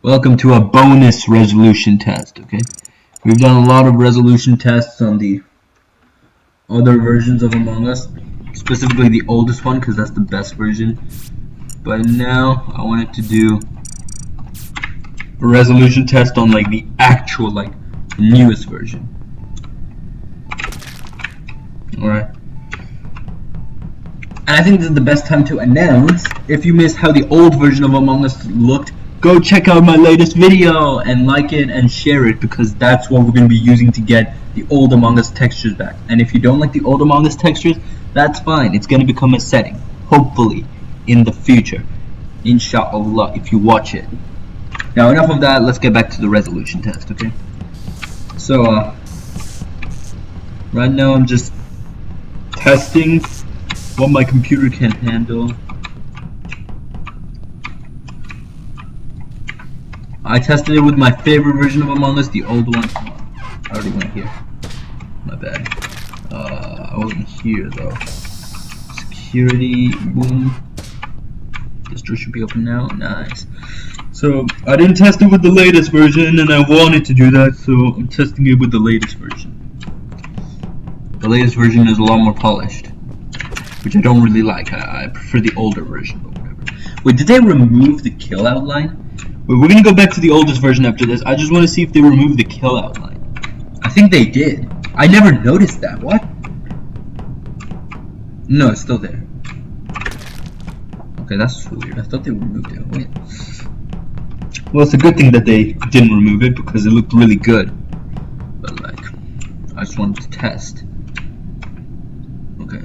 Welcome to a bonus resolution test, okay? We've done a lot of resolution tests on the other versions of Among Us, specifically the oldest one because that's the best version. But now I wanted to do a resolution test on like the actual, like, newest version. Alright. And I think this is the best time to announce, if you missed how the old version of Among Us looked, go check out my latest video and like it and share it, because that's what we're going to be using to get the old Among Us textures back. And if you don't like the old Among Us textures, that's fine. It's going to become a setting, hopefully, in the future. Inshallah, if you watch it. Now, enough of that. Let's get back to the resolution test, okay? So, right now I'm just testing what my computer can handle. I tested it with my favorite version of Among Us, the old one. I already went here. My bad. I wasn't here though. Security, boom. This door should be open now. Nice. So I didn't test it with the latest version, and I wanted to do that, so I'm testing it with the latest version. The latest version is a lot more polished, which I don't really like. I prefer the older version, but whatever. Wait, did they remove the kill outline? Wait, we're gonna go back to the oldest version after this. I just want to see if they removed the kill outline. I think they did. I never noticed that. What? No, it's still there. Okay, that's weird. I thought they removed it. Wait. Well, it's a good thing that they didn't remove it because it looked really good. But like, I just wanted to test. Okay.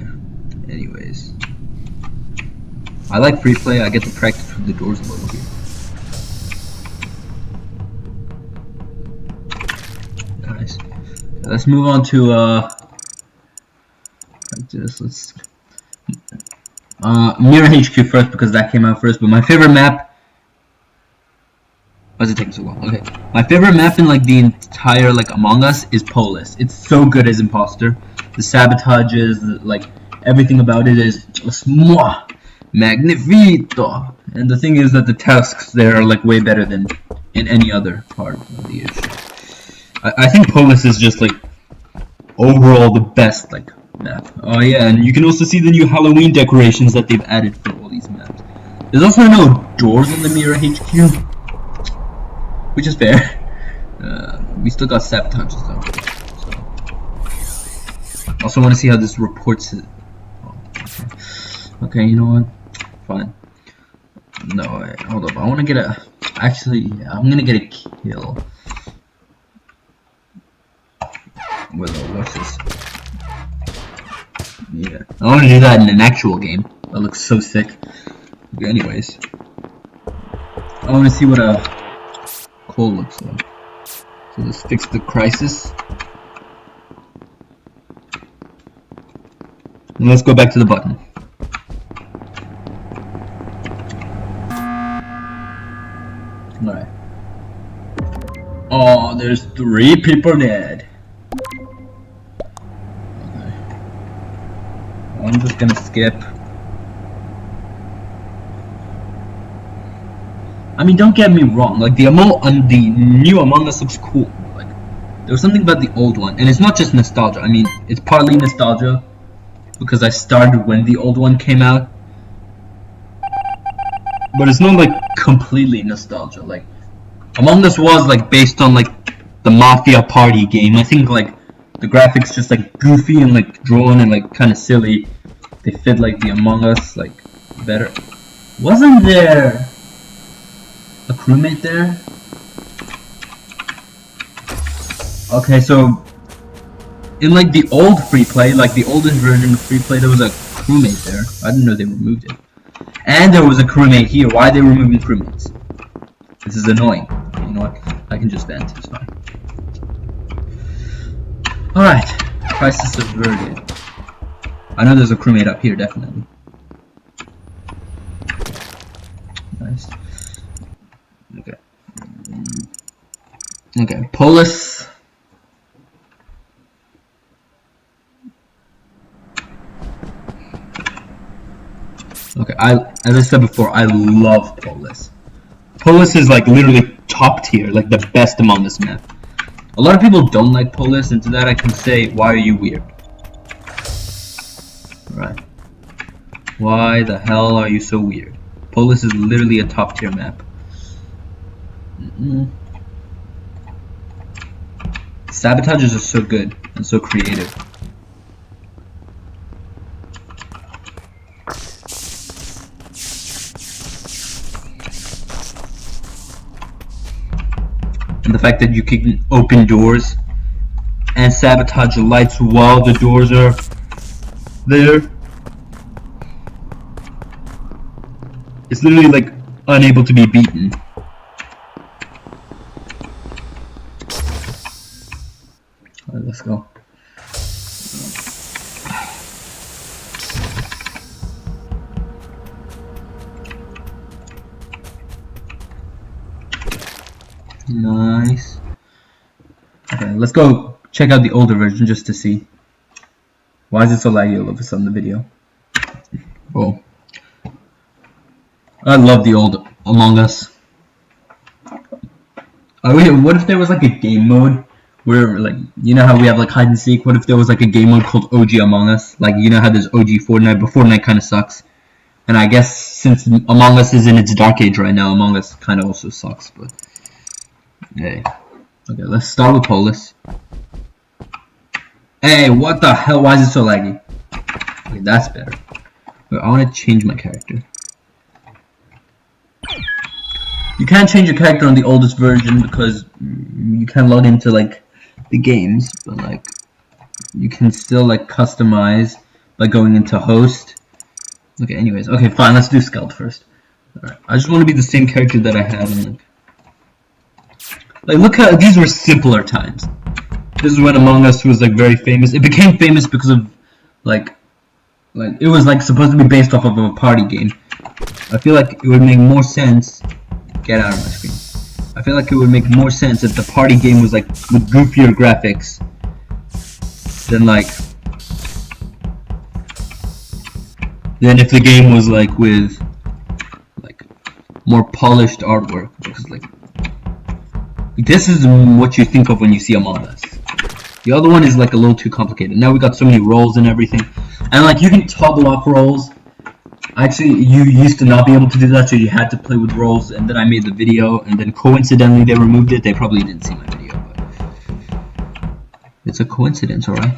Anyways, I like free play. I get to practice with the doors a little here. Nice. Let's move on to practice. Let's Mirror HQ first because that came out first. But my favorite map. Why does it take so long? Okay, my favorite map in like the entire like Among Us is Polis. It's so good as imposter. The sabotages, like everything about it is magnifico. And the thing is that the tasks there are like way better than in any other part of the issue. I think Polis is just like overall the best like map. Oh yeah, and you can also see the new Halloween decorations that they've added for all these maps. There's also no doors in the Mirror HQ, which is fair. We still got sabotages though. So. Also want to see how this reports it. Oh, okay, you know what? Fine. No, wait, hold up. I want to get a. Actually, yeah, I'm gonna get a kill. Wait, what's this? Yeah, I want to do that in an actual game. That looks so sick. Okay, anyways, I want to see what a Cole looks like. So let's fix the crisis. And let's go back to the button. Alright. Oh, there's 3 people dead. Okay. I'm just gonna skip. I mean, don't get me wrong, like the new Among Us looks cool. Like, there was something about the old one, and it's not just nostalgia. I mean, it's partly nostalgia because I started when the old one came out, but it's not like completely nostalgia. Like, Among Us was like based on like the Mafia Party game. I think like the graphics just like goofy and like drawn and like kind of silly. They fit like the Among Us like better. Wasn't there a crewmate there? Okay, so in like the old free play, like the oldest version of free play, there was a crewmate there. I didn't know they removed it. And there was a crewmate here. Why are they removing crewmates? This is annoying. You know what? I can just vent. It's fine. Alright. Crisis averted. I know there's a crewmate up here, definitely. Nice. Okay. Okay, Polis. Okay, as I said before, I love Polis. Polis is like literally top tier, like the best Among Us map. A lot of people don't like Polis, and to that I can say, why are you weird? Right. Why the hell are you so weird? Polis is literally a top tier map. Sabotagers are so good and so creative. And the fact that you can open doors and sabotage the lights while the doors are there. It's literally like unable to be beaten. Alright, let's go. Nice. Okay, let's go check out the older version just to see. Why is it so laggy all of a sudden, the video? Oh. I love the old Among Us. Wait, what if there was like a game mode where, like, you know how we have like hide and seek? What if there was like a game mode called OG Among Us? Like, you know how there's OG Fortnite, but Fortnite kind of sucks. And I guess since Among Us is in its dark age right now, Among Us kind of also sucks, but hey. Okay, let's start with Polis. Hey, what the hell? Why is it so laggy? Okay, that's better. Wait, I want to change my character. You can't change your character on the oldest version because you can't log into like the games, but like you can still like customize by going into host. Okay, anyways, okay, fine, let's do Skeld first. Alright, I just want to be the same character that I had in like look how these were simpler times. This is when Among Us was like very famous. It became famous because of like it was like supposed to be based off of a party game. I feel like it would make more sense. Get out of my screen. I feel like it would make more sense if the party game was like with goofier graphics than if the game was like with like more polished artwork, because like this is what you think of when you see Among Us. The other one is like a little too complicated. Now we got so many roles and everything, and like you can toggle off roles. Actually, you used to not be able to do that, so you had to play with roles, and then I made the video, and then coincidentally they removed it. They probably didn't see my video, but it's a coincidence, alright?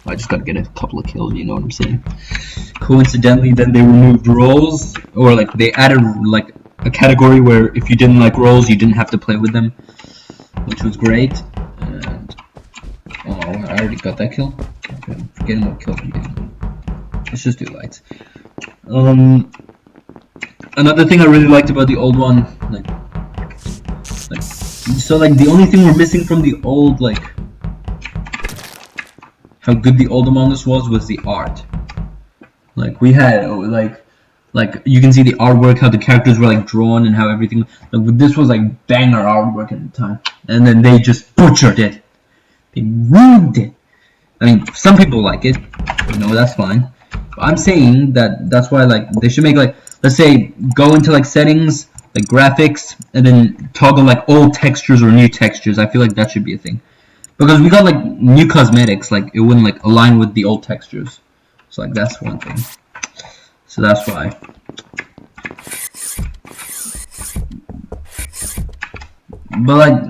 I just gotta get a couple of kills, you know what I'm saying? Coincidentally, then they removed roles, or like they added like a category where if you didn't like roles, you didn't have to play with them, which was great. And oh, I already got that kill. Okay, I'm forgetting what kills I'm getting. Let's just do lights. Another thing I really liked about the old one, so the only thing we're missing from the old, like how good the old Among Us was the art. Like we had like you can see the artwork, how the characters were like drawn, and how everything. Like this was like banger artwork at the time, and then they just butchered it. They ruined it. I mean, some people like it, you know, that's fine. I'm saying that's why like they should make like, let's say go into like settings, like graphics, and then toggle like old textures or new textures. I feel like that should be a thing, because we got like new cosmetics, like it wouldn't like align with the old textures. So like that's one thing. So that's why. But like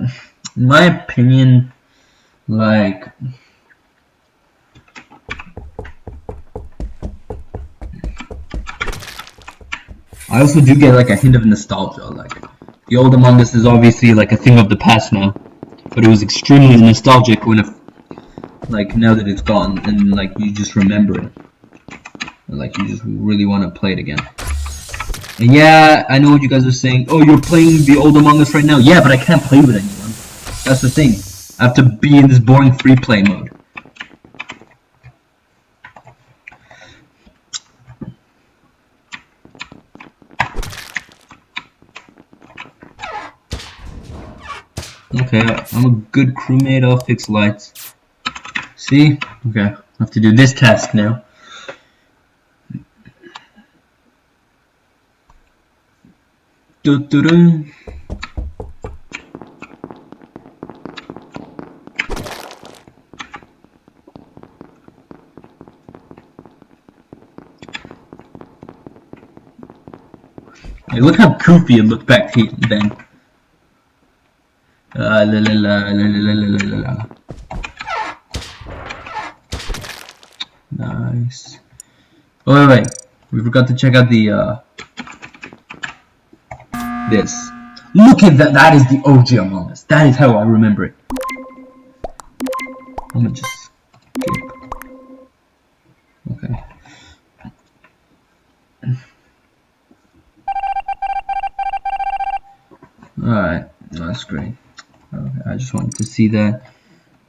in my opinion, like I also do get like a hint of nostalgia. Like the old Among Us is obviously like a thing of the past now, but it was extremely nostalgic when like now that it's gone, and like you just remember it, and like you just really want to play it again. And yeah, I know what you guys are saying. Oh, you're playing the old Among Us right now. Yeah, but I can't play with anyone. That's the thing. I have to be in this boring free play mode. Okay, I'm a good crewmate. I'll fix lights. See? Okay, I have to do this task now. Dun-dun-dun. Hey, look how goofy it looked back then. La la la la la la la la. Nice. Oh wait, we forgot to check out the this. Look at that. That is the OG Among Us. That is how I remember it. I'm gonna just skip. Okay. Alright, that's great. Okay, I just wanted to see that.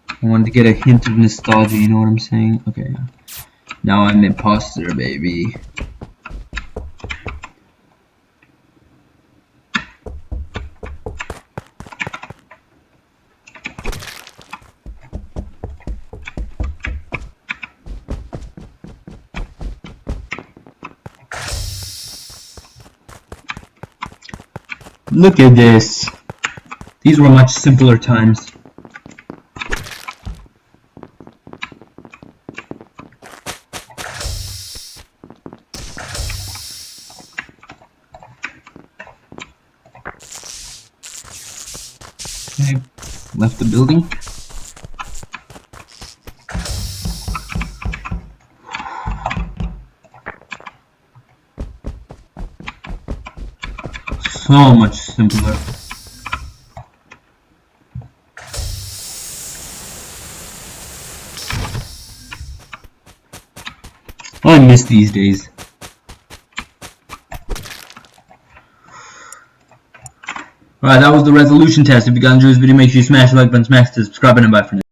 I wanted to get a hint of nostalgia, you know what I'm saying? Okay. Now I'm imposter, baby. Look at this. These were much simpler times. Okay, left the building. So much simpler. I miss these days. Alright, that was the resolution test. If you guys enjoyed this video, make sure you smash the like button, smash the subscribe button, and bye for now.